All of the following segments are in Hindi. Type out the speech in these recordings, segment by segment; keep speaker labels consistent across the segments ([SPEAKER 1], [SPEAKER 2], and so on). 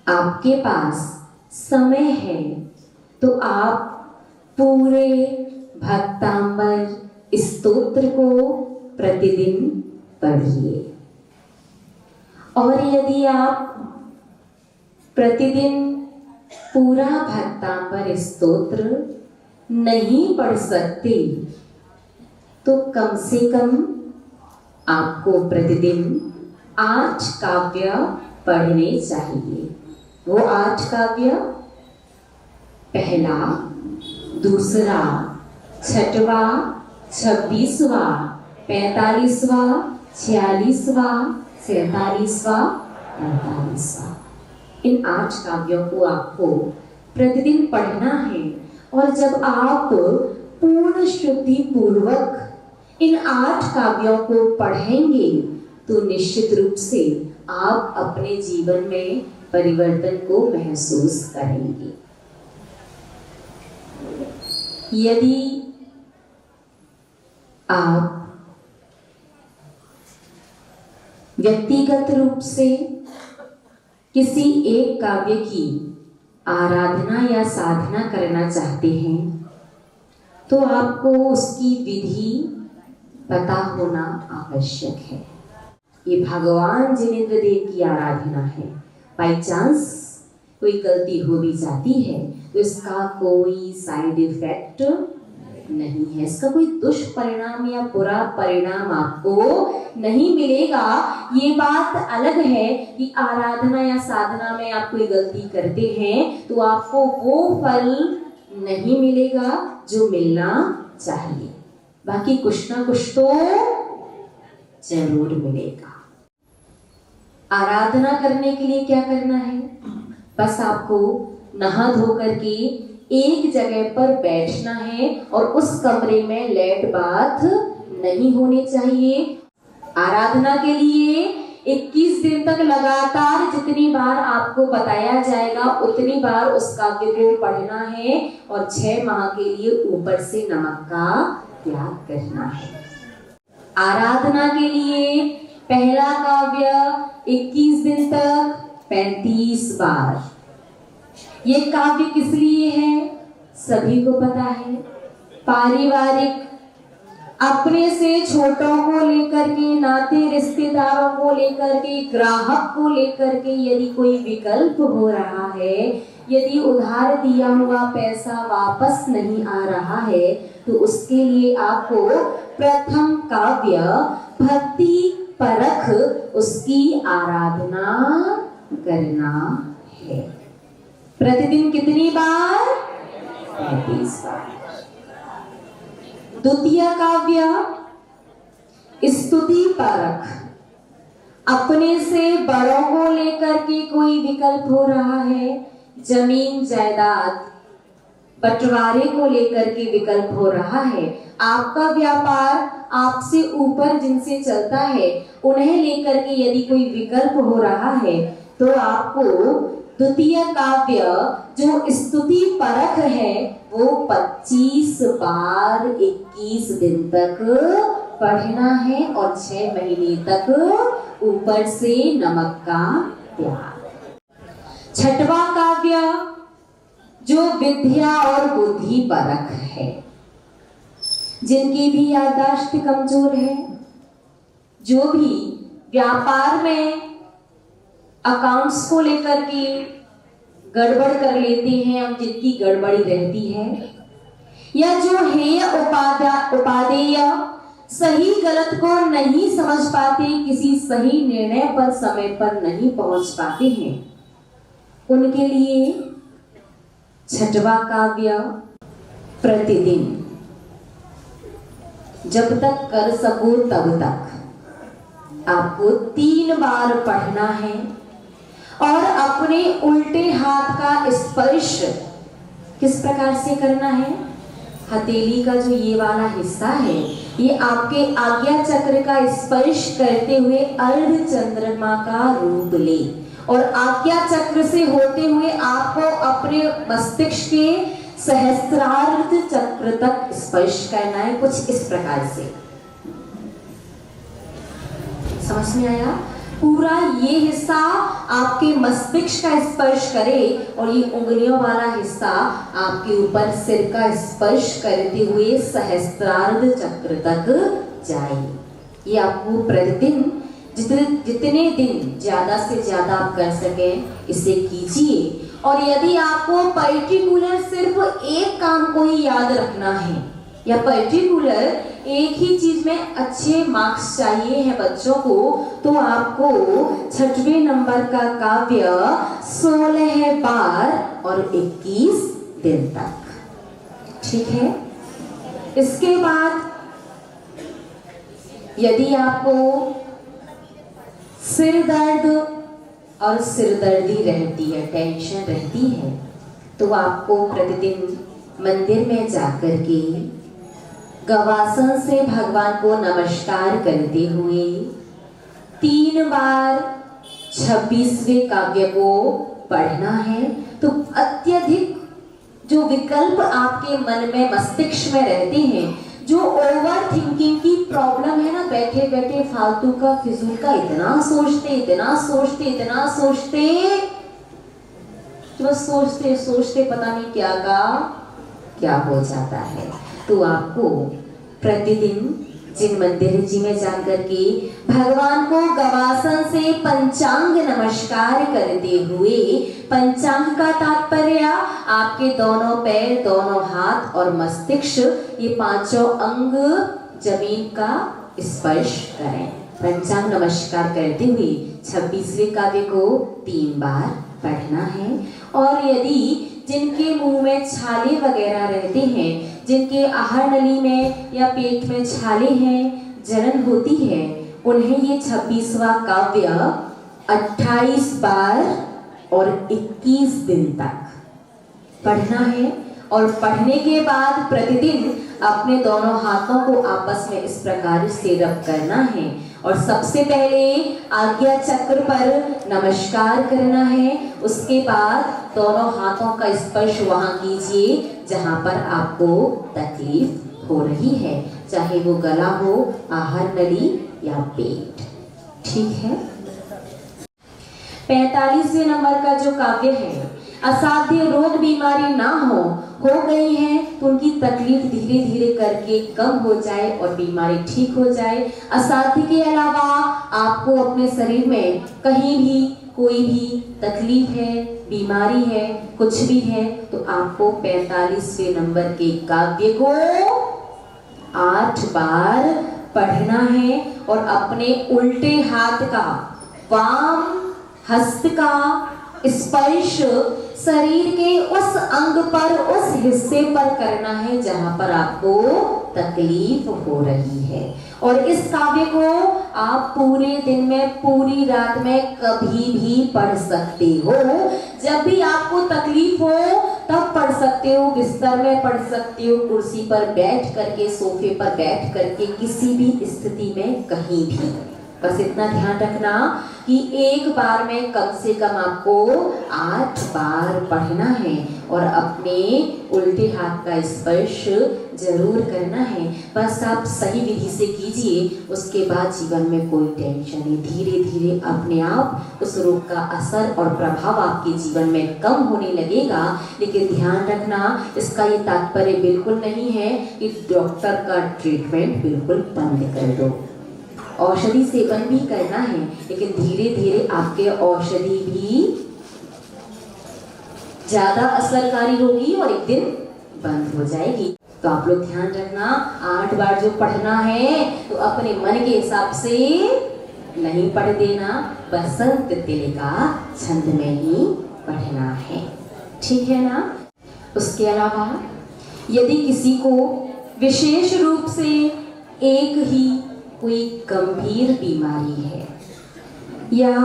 [SPEAKER 1] आपके पास समय है तो आप पूरे भक्तांबर स्तोत्र को प्रतिदिन पढ़िए। और यदि आप प्रतिदिन पूरा भक्तांबर स्तोत्र नहीं पढ़ सकते तो कम से कम आपको प्रतिदिन 8 काव्य पढ़ने चाहिए। वो 8 काव्य पहला, दूसरा, छठवां, 26वां, 45वां, 46वां, 47वां, 48वां, इन 8 काव्यों को आपको प्रतिदिन पढ़ना है। और जब आप पूर्ण शुद्धि पूर्वक इन 8 काव्यों को पढ़ेंगे तो निश्चित रूप से आप अपने जीवन में परिवर्तन को महसूस करेंगे। यदि आप व्यक्तिगत रूप से किसी एक काव्य की आराधना या साधना करना चाहते हैं तो आपको उसकी विधि पता होना आवश्यक है। ये भगवान जिनेंद्र देव की आराधना है। बाई चांस कोई गलती हो भी जाती है तो इसका कोई साइड इफेक्ट नहीं है, इसका कोई दुष्परिणाम या बुरा परिणाम आपको नहीं मिलेगा। ये बात अलग है कि आराधना या साधना में आप कोई गलती करते हैं तो आपको वो फल नहीं मिलेगा जो मिलना चाहिए, बाकी कुछ ना कुछ तो जरूर मिलेगा। आराधना करने के लिए क्या करना है? बस आपको नहा धो करके एक जगह पर बैठना है और उस कमरे में लेट बाथ नहीं होनी चाहिए। आराधना के लिए 21 दिन तक लगातार जितनी बार आपको बताया जाएगा उतनी बार उस काव्य को पढ़ना है और 6 माह के लिए ऊपर से नमक का त्याग करना है। आराधना के लिए पहला काव्य 21 दिन तक 35 बार। ये काव्य किस लिए है सभी को पता है। पारिवारिक, अपने से छोटों को लेकर के, नाते रिश्तेदारों को लेकर के, ग्राहक को लेकर के यदि कोई विकल्प हो रहा है, यदि उधार दिया हुआ पैसा वापस नहीं आ रहा है तो उसके लिए आपको प्रथम काव्य भक्ति परख उसकी आराधना करना है। प्रतिदिन कितनी बार? 35 बार। द्वितीय काव्य स्तुति परख, अपने से बड़ों को लेकर के कोई विकल्प हो रहा है, जमीन जायदाद बंटवारे को लेकर के विकल्प हो रहा है, आपका व्यापार आपसे ऊपर जिनसे चलता है उन्हें लेकर के यदि कोई विकल्प हो रहा है तो आपको द्वितीय काव्य जो स्तुति परख है वो 25 बार 21 दिन तक पढ़ना है और 6 महीने तक ऊपर से नमक का त्याग। छठवां काव्य जो विद्या और बुद्धि परख है, जिनकी भी याददाश्त कमजोर है, जो भी व्यापार में अकाउंट्स को लेकर के गड़बड़ कर लेते हैं, अब जिनकी गड़बड़ी रहती है, या जो हेय उपादेय सही गलत को नहीं समझ पाते, किसी सही निर्णय पर समय पर नहीं पहुंच पाते हैं, उनके लिए छठवां काव्य प्रतिदिन जब तक कर सको तब तक आपको 3 बार पढ़ना है और अपने उल्टे हाथ का स्पर्श किस प्रकार से करना है? हथेली का जो ये वाला हिस्सा है ये आपके आज्ञा चक्र का स्पर्श करते हुए अर्ध चंद्रमा का रूप ले और आज्ञा चक्र से होते हुए आपको अपने मस्तिष्क के सहस्त्रार्ध चक्र तक स्पर्श करना है, कुछ इस प्रकार से। समझ में आया? पूरा ये हिस्सा आपके मस्तिष्क का स्पर्श करे और ये उंगलियों वाला हिस्सा आपके ऊपर सिर का स्पर्श करते हुए सहस्त्रार्ध चक्र तक जाए। ये आपको प्रतिदिन जितने दिन ज्यादा से ज्यादा आप कर सकें इसे कीजिए। और यदि आपको पर्टिकुलर सिर्फ एक काम को ही याद रखना है या पर्टिकुलर एक ही चीज में अच्छे मार्क्स चाहिए हैं बच्चों को, तो आपको 6वें नंबर का काव्य 16 बार और 21 दिन तक, ठीक है। इसके बाद यदि आपको सिर दर्द और सिरदर्दी रहती है, टेंशन रहती है, तो आपको प्रतिदिन मंदिर में जाकर के गवासन से भगवान को नमस्कार करते हुए 3 बार 26वें काव्य को पढ़ना है। तो अत्यधिक जो विकल्प आपके मन में मस्तिष्क में रहते हैं, जो ओवर थिंकिंग की प्रॉब्लम है ना, बैठे बैठे फालतू का फिजूल का इतना सोचते कि बस सोचते सोचते पता नहीं क्या का क्या हो जाता है। तो आपको प्रतिदिन जिन मंदिर जी में जाकर के भगवान को गवासन से पंचांग नमस्कार करते हुए, पंचांग का तात्पर्य आपके दोनों पैर, दोनों हाथ और मस्तिष्क, ये 5 अंग जमीन का स्पर्श करें। पंचांग नमस्कार करते हुए 26वें काव्य को 3 बार पढ़ना है। और यदि जिनके मुंह में छाले वगैरह रहते हैं, जिनके आहार नली में या पेट में छाले हैं, जलन होती है, उन्हें ये 26वां काव्य 28 बार और 21 दिन तक पढ़ना है। और पढ़ने के बाद प्रतिदिन अपने दोनों हाथों को आपस में इस प्रकार से रब करना है। और सबसे पहले आज्ञा चक्र पर नमस्कार करना है। उसके बाद दोनों हाथों का स्पर्श वहां कीजिए जहां पर आपको तकलीफ हो रही है, चाहे वो गला हो, आहार नली या पेट, ठीक है। 45वें नंबर का जो काव्य है, असाध्य रोग बीमारी ना हो गई है तो उनकी तकलीफ धीरे धीरे करके कम हो जाए और बीमारी ठीक हो जाए। असाध्य के अलावा आपको अपने शरीर में कहीं भी कोई भी तकलीफ है, बीमारी है, कुछ भी है, तो आपको 45वें नंबर के काव्य को 8 बार पढ़ना है। और अपने उल्टे हाथ का, वाम हस्त का स्पर्श शरीर के उस अंग पर, उस हिस्से पर करना है जहां पर आपको तकलीफ हो रही है। और इस काव्य को आप पूरे दिन में, पूरी रात में कभी भी पढ़ सकते हो। जब भी आपको तकलीफ हो तब पढ़ सकते हो, बिस्तर में पढ़ सकते हो, कुर्सी पर बैठ करके, सोफे पर बैठ करके, किसी भी स्थिति में कहीं भी। बस इतना ध्यान रखना कि एक बार में कम से कम आपको 8 बार पढ़ना है और अपने उल्टे हाथ का स्पर्श जरूर करना है। बस आप सही विधि से कीजिए, उसके बाद जीवन में कोई टेंशन नहीं, धीरे धीरे अपने आप उस रोग का असर और प्रभाव आपके जीवन में कम होने लगेगा। लेकिन ध्यान रखना, इसका ये तात्पर्य बिल्कुल नहीं है कि डॉक्टर का ट्रीटमेंट बिल्कुल बंद कर दो। औषधि सेवन भी करना है, लेकिन धीरे धीरे आपके औषधि भी ज्यादा असरकारी होगी और एक दिन बंद हो जाएगी। तो आप लोग ध्यान रखना, 8 बार जो पढ़ना है तो अपने मन के हिसाब से नहीं पढ़ देना, बसंत तिल का छंद में ही पढ़ना है, ठीक है ना। उसके अलावा यदि किसी को विशेष रूप से एक ही कोई गंभीर बीमारी है या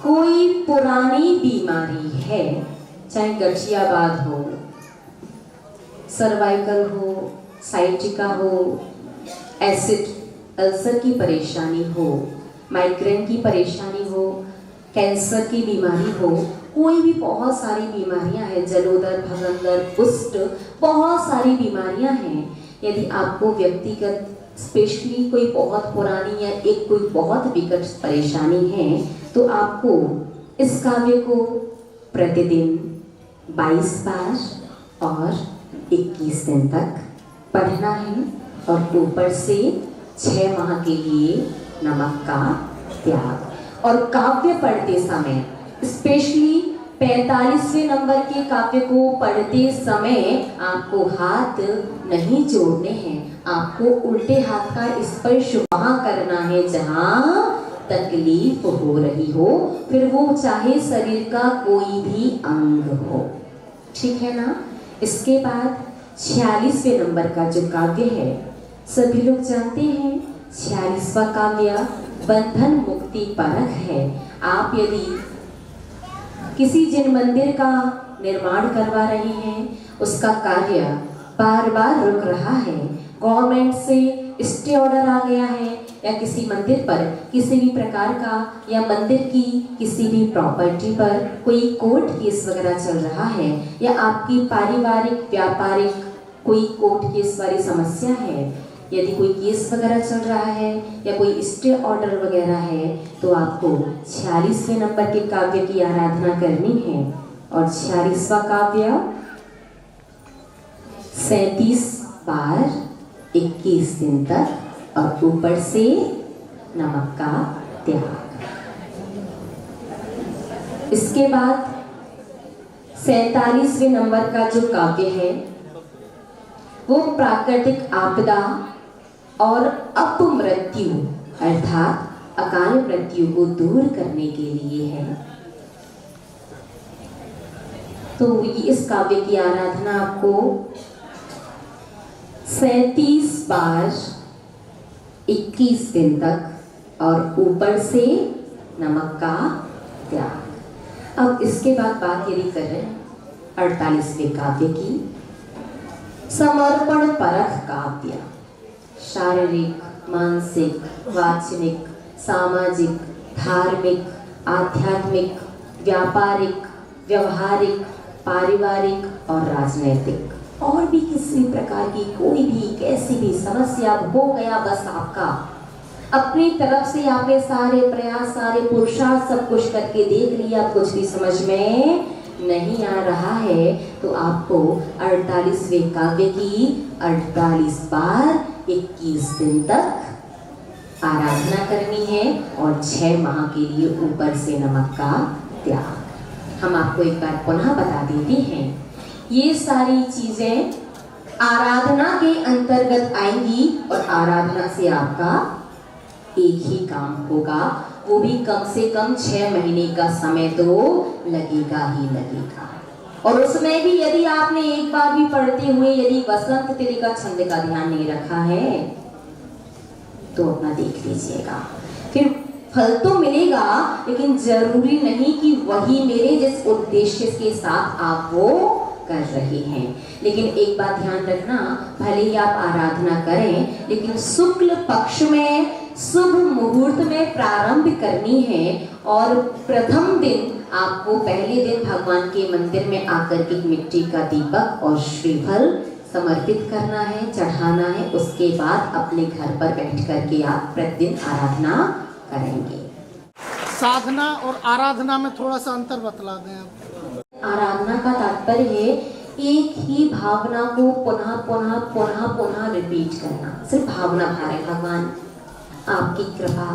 [SPEAKER 1] कोई पुरानी बीमारी है, चाहे गठियावाद हो, सर्वाइकल हो, साइटिका हो, एसिड अल्सर की परेशानी हो, माइग्रेन की परेशानी हो, कैंसर की बीमारी हो, कोई भी बहुत सारी बीमारियां हैं, जलोदर, भगंदर, कुष्ठ, बहुत सारी बीमारियां हैं। यदि आपको व्यक्तिगत स्पेशली कोई बहुत पुरानी या एक कोई बहुत विकट परेशानी है, तो आपको इस काव्य को प्रतिदिन 22 बार और 21 दिन तक पढ़ना है और ऊपर से 6 माह के लिए नमक का त्याग। और काव्य पढ़ते समय स्पेशली 45वें नंबर के काव्य को पढ़ते समय आपको हाथ नहीं जोड़ने हैं, आपको उल्टे हाथ का स्पर्श वहां करना है जहां तकलीफ हो रही हो, फिर वो चाहे शरीर का कोई भी अंग हो, ठीक है ना। इसके बाद 46वें नंबर का जो काव्य है, सभी लोग जानते हैं 46वां काव्य बंधन मुक्ति परख है। आप यदि किसी जिन मंदिर का निर्माण करवा रहे हैं, उसका कार्य बार बार रुक रहा है, गवर्नमेंट से स्टे ऑर्डर आ गया है, या किसी मंदिर पर किसी भी प्रकार का या मंदिर की किसी भी प्रॉपर्टी पर कोई कोर्ट केस वगैरह चल रहा है, या आपकी पारिवारिक व्यापारिक कोई कोर्ट केस वाली समस्या है, यदि कोई केस वगैरह चल रहा है या कोई स्टे ऑर्डर वगैरह है, तो आपको 46वें नंबर के काव्य की आराधना करनी है। और 46वां काव्य 37 बार 21 दिन तक और ऊपर से नमक का त्याग। इसके बाद 47वें नंबर का जो काव्य है वो प्राकृतिक आपदा और अपमृत्यु अर्थात अकाल मृत्यु को दूर करने के लिए है। तो इस काव्य की आराधना आपको 37 बार 21 दिन तक और ऊपर से नमक का त्याग। अब इसके बाद बात यदि करें 48वें काव्य की, समर्पण परख काव्य। शारीरिक, मानसिक, वाचनिक, सामाजिक, धार्मिक, आध्यात्मिक, व्यापारिक, व्यवहारिक, पारिवारिक और राजनैतिक और भी किसी प्रकार की कोई भी कैसी भी समस्या हो गया, बस आपका अपनी तरफ से आपने सारे प्रयास सारे पुरुषार्थ सब कुछ करके देख लिया, कुछ भी समझ में नहीं आ रहा है, तो आपको 48वें काव्य की 48 बार 21 दिन तक आराधना करनी है और 6 माह के लिए ऊपर से नमक का त्याग। हम आपको एक बार पुनः बता देते हैं, ये सारी चीजें आराधना के अंतर्गत आएंगी और आराधना से आपका एक ही काम होगा, वो भी कम से कम 6 महीने का समय तो लगेगा ही लगेगा। और उसमें भी यदि आपने एक बार भी पढ़ते हुए यदि वसंत तिलका छंद का ध्यान नहीं रखा है तो अपना देख लीजिएगा, फिर फल तो मिलेगा, लेकिन जरूरी नहीं कि वही मेरे जिस उद्देश्य के साथ आप वो कर रहे हैं। लेकिन एक बात ध्यान रखना, भले ही आप आराधना करें, लेकिन शुक्ल पक्ष में शुभ मुहूर्त में प्रारंभ करनी है और प्रथम दिन आपको पहले दिन भगवान के मंदिर में आकर के मिट्टी का दीपक और श्रीफल समर्पित करना है, चढ़ाना है। उसके बाद अपने घर पर बैठ करके आप प्रतिदिन आराधना करेंगे।
[SPEAKER 2] साधना और आराधना में थोड़ा सा अंतर बतला दें आप।
[SPEAKER 1] आराधना का तात्पर्य है एक ही भावना को पुनः पुनः पुनः पुनः रिपीट करना। सिर्फ भावना भार है, भगवान आपकी कृपा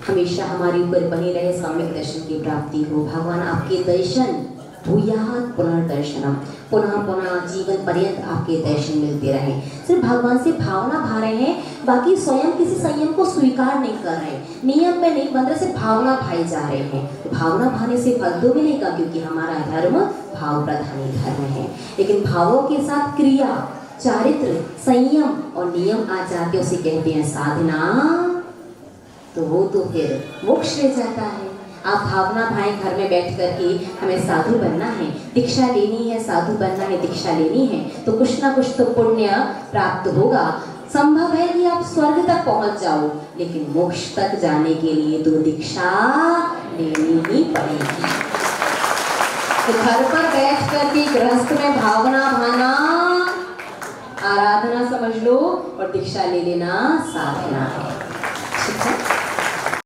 [SPEAKER 1] हमेशा हमारे ऊपर बनी रहे, सम्यक दर्शन की प्राप्ति हो, भगवान आपके दर्शन भूयात् पुनर्दर्शनम, पुनः पुनः जीवन पर्यंत आपके दर्शन मिलते रहे। सिर्फ भगवान से भावना भा रहे हैं, बाकी स्वयं किसी संयम को स्वीकार नहीं कर रहे, नियम में नहीं बन रहे, सिर्फ भावना भाई जा रहे हैं। तो भावना भाने से फल तो मिलेगा, क्योंकि हमारा धर्म भाव प्रधानी धर्म है। लेकिन भावों के साथ क्रिया, चारित्र, संयम और नियम आ जाते, उसे कहते हैं साधना, तो वो तो फिर मोक्ष ले जाता है। आप भावना भाई घर में बैठ करके हमें साधु बनना है, दीक्षा लेनी है, साधु बनना है, दीक्षा लेनी है, तो कुछ ना कुछ तो पुण्य प्राप्त होगा। संभव है कि आप स्वर्ग तक पहुंच जाओ, लेकिन मोक्ष तक जाने के लिए तो दीक्षा लेनी ही पड़ेगी। तो घर पर बैठ करके गृहस्थ में भावना भाना आराधना समझ लो और दीक्षा ले लेना साधना है।